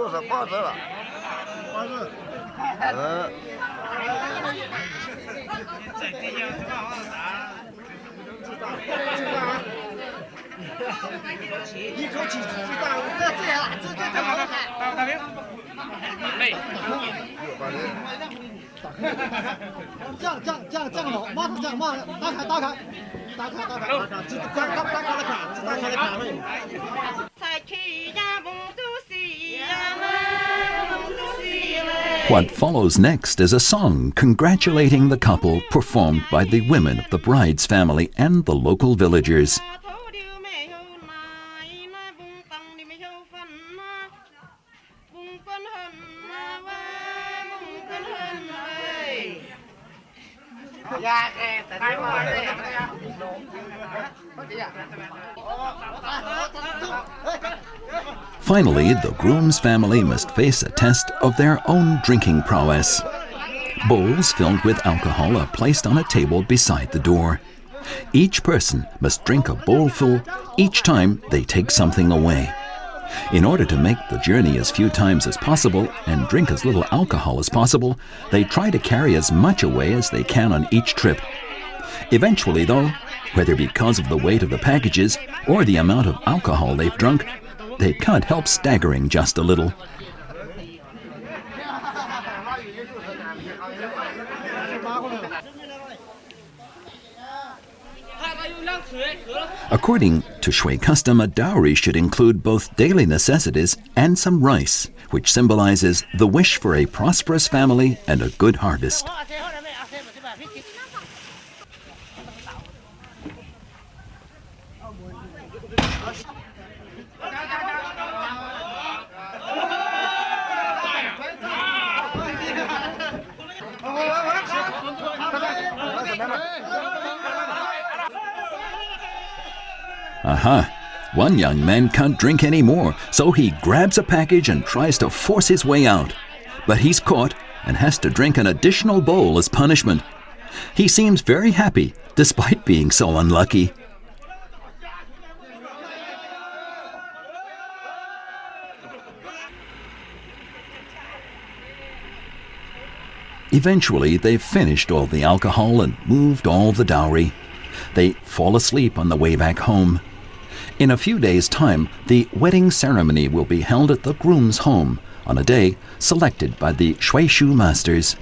就是八折了。8折。一口气知道，这样了，这好看。大兵，累。这样走，马上这样，马上打开，打开了卡位。What follows next is a song congratulating the couple performed by the women of the bride's family and the local villagers. Finally, the groom's family must face a test of their own drinking prowess. Bowls filled with alcohol are placed on a table beside the door. Each person must drink a bowlful each time they take something away. In order to make the journey as few times as possible and drink as little alcohol as possible, they try to carry as much away as they can on each trip. Eventually, though, whether because of the weight of the packages or the amount of alcohol they've drunk, they can't help staggering just a little. According to Shui custom, a dowry should include both daily necessities and some rice, which symbolizes the wish for a prosperous family and a good harvest. Aha! One young man can't drink anymore, so he grabs a package and tries to force his way out. But he's caught and has to drink an additional bowl as punishment. He seems very happy, despite being so unlucky. Eventually, they've finished all the alcohol and moved all the dowry. They fall asleep on the way back home. In a few days' time, the wedding ceremony will be held at the groom's home on a day selected by the Shui masters.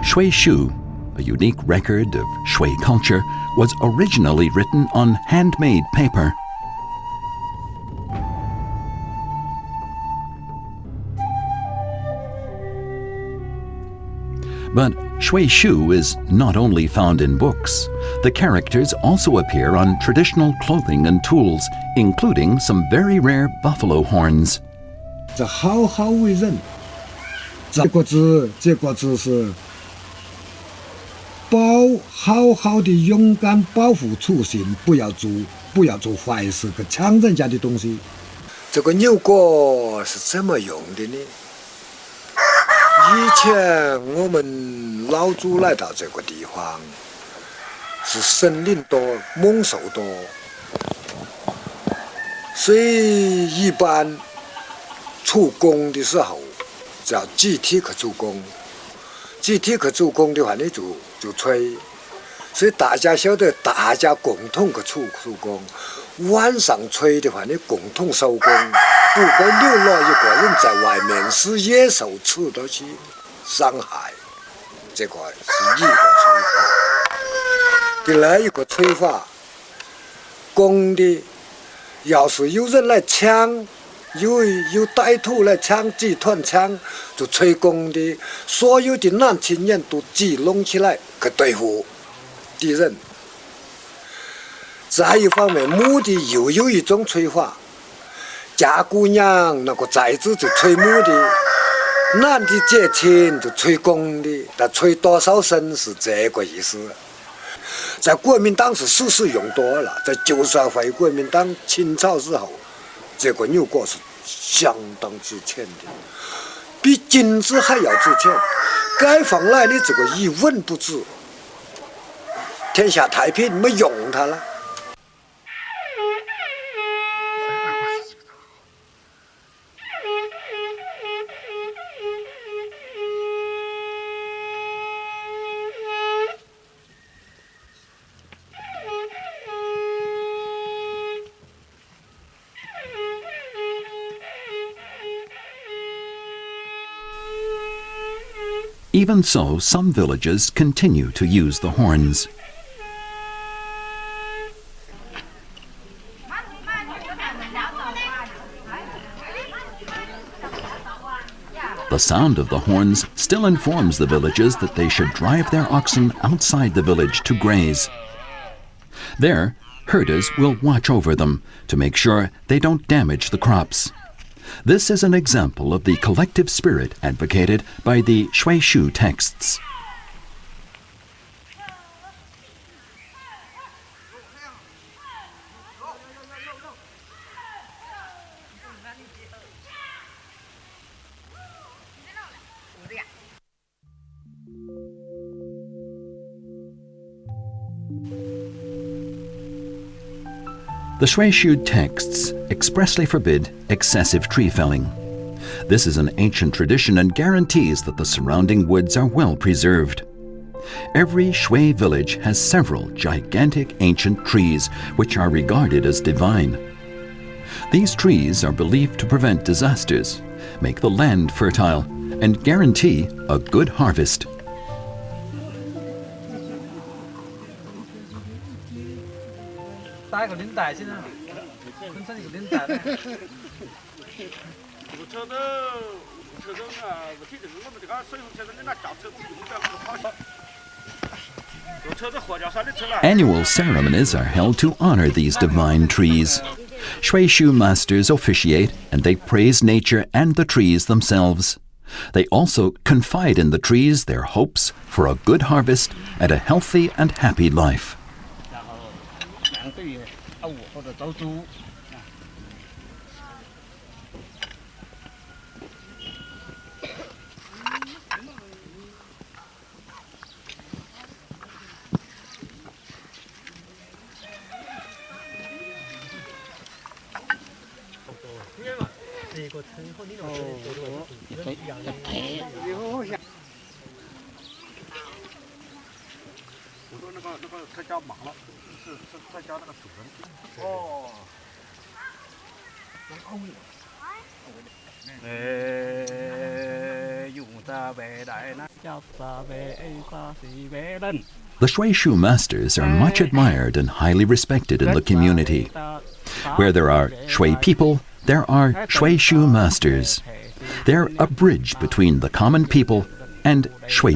Shui, a unique record of Shui culture, was originally written on handmade paper. But Shui is not only found in books. The characters also appear on traditional clothing and tools, including some very rare buffalo horns. 这好好为人，这个字是好好的勇敢保护初心，不要做坏事，去抢人家的东西。这个牛角是怎么用的呢？以前我们老祖来到这个地方，是森林多、猛兽多，所以一般出工的时候，只要集体去做工。集体去做工的话呢，就吹，所以大家晓得，大家共同去做工。晚上吹的话呢，共同收工，不会留了一个人在外面使野兽吃到起伤害。这个是一个吹法。第二一个吹法，公的要是有人来抢。有歹徒来抢，集团抢，就吹公的，所有的男青年都集拢起来去对付敌人。再一方面，母的又有一种吹法，嫁姑娘那个寨子就吹母的，男的结亲就吹公的，但吹多少声是这个意思。在国民党是时用多了，在90回国民党清朝之后。这个牛角是相当值钱的，比金子还要值钱。解放来的这个一文不值，天下太平，没用它了。Even so, some villages continue to use the horns. The sound of the horns still informs the villagers that they should drive their oxen outside the village to graze. There, herders will watch over them to make sure they don't damage the crops. This is an example of the collective spirit advocated by the Shui texts. The Shui texts expressly forbid excessive tree felling. This is an ancient tradition and guarantees that the surrounding woods are well preserved. Every Shui village has several gigantic ancient trees which are regarded as divine. These trees are believed to prevent disasters, make the land fertile, and guarantee a good harvest. Annual ceremonies are held to honor these divine trees. Shui masters officiate and they praise nature and the trees themselves. They also confide in the trees their hopes for a good harvest and a healthy and happy life. The Shui masters are much admired and highly respected in the community. Where there are Shui people, there are Shui masters. They're a bridge between the common people and Shui.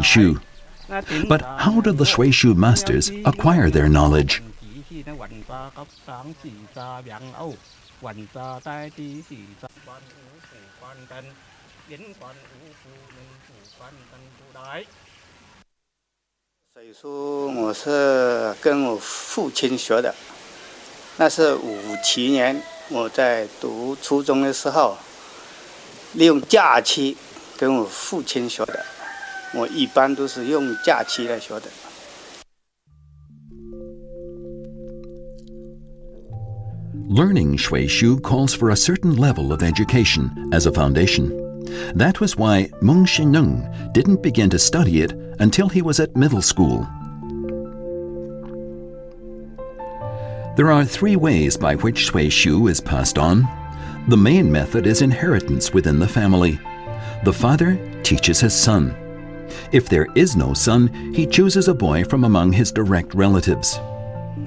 But how do the Shui masters acquire their knowledge? Learning Shui calls for a certain level of education as a foundation. That was why Meng Xineng didn't begin to study it until he was at middle school. There are three ways by which Shui is passed on. The main method is inheritance within the family. The father teaches his son. If there is no son, he chooses a boy from among his direct relatives.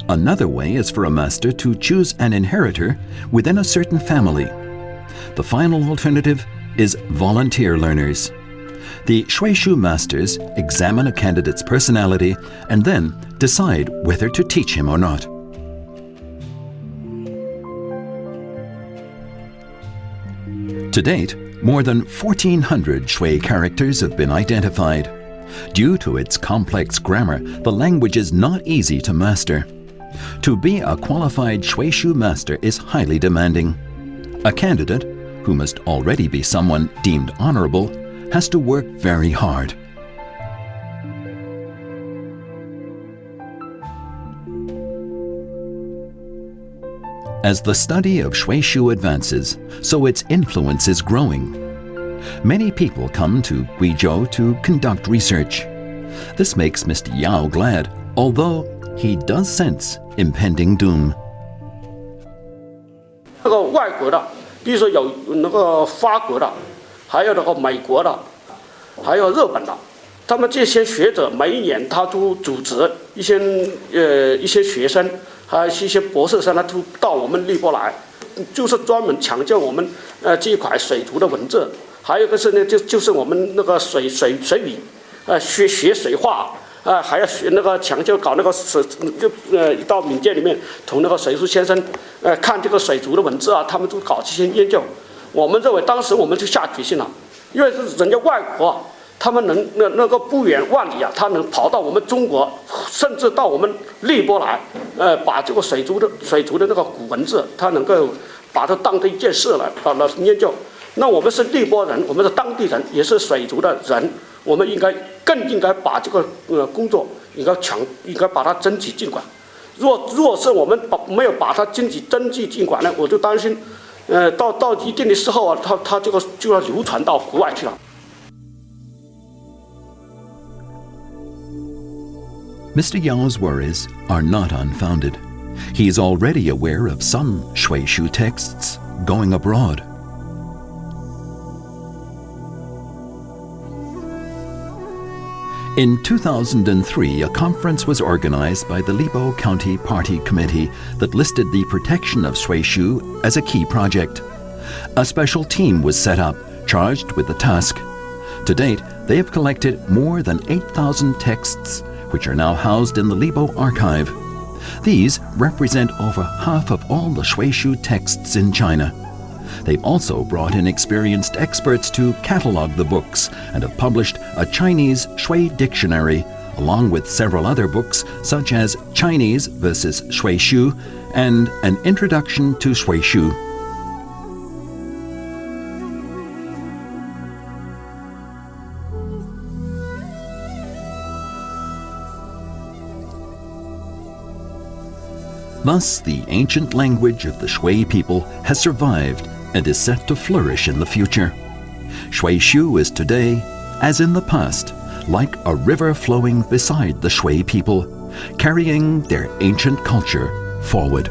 Another way is for a master to choose an inheritor within a certain family. The final alternative is volunteer learners. The Shui masters examine a candidate's personality and then decide whether to teach him or not. To date, more than 1,400 Shui characters have been identified. Due to its complex grammar, the language is not easy to master. To be a qualified Shui master is highly demanding. A candidate, who must already be someone deemed honorable, has to work very hard. As the study of Shui advances, so its influence is growing. Many people come to Guizhou to conduct research. This makes Mr. Yao glad, although he does sense impending doom. 那个外国的，比如说有那个法国的，还有那个美国的，还有日本的，他们这些学者每一年他都组织一些学生，还有一些博士生，他都到我们立波来，就是专门强调我们这一块水族的文字，还有一个是呢，就是我们那个水语，学水画。还要学那个强调搞那个水，一到民间里面，同那个水叔先生，看这个水族的文字啊，他们都搞这些研究。我们认为当时我们就下决心了，因为是人家外国啊，他们能那个不远万里啊，他能跑到我们中国，甚至到我们立波来，把这个水族的那个古文字，他能够把它当成一件事来研究。那我们是立波人，我们是当地人，也是水族的人。我们更应该把这个工作应该把它征集进管。若是我们没有把它征集进管呢，我就担心，到一定的时候啊，它这个就要流传到国外去了。Mr. Yao's worries are not unfounded. He is already aware of some Shui texts going abroad. In 2003, a conference was organized by the Libo County Party Committee that listed the protection of Shui as a key project. A special team was set up, charged with the task. To date, they have collected more than 8,000 texts, which are now housed in the Libo archive. These represent over half of all the Shui texts in China. They've also brought in experienced experts to catalog the books and have published a Chinese Shui dictionary, along with several other books such as Chinese versus Shui and an introduction to Shui. Thus, the ancient language of the Shui people has survived and is set to flourish in the future. Shui is today, as in the past, like a river flowing beside the Shui people, carrying their ancient culture forward.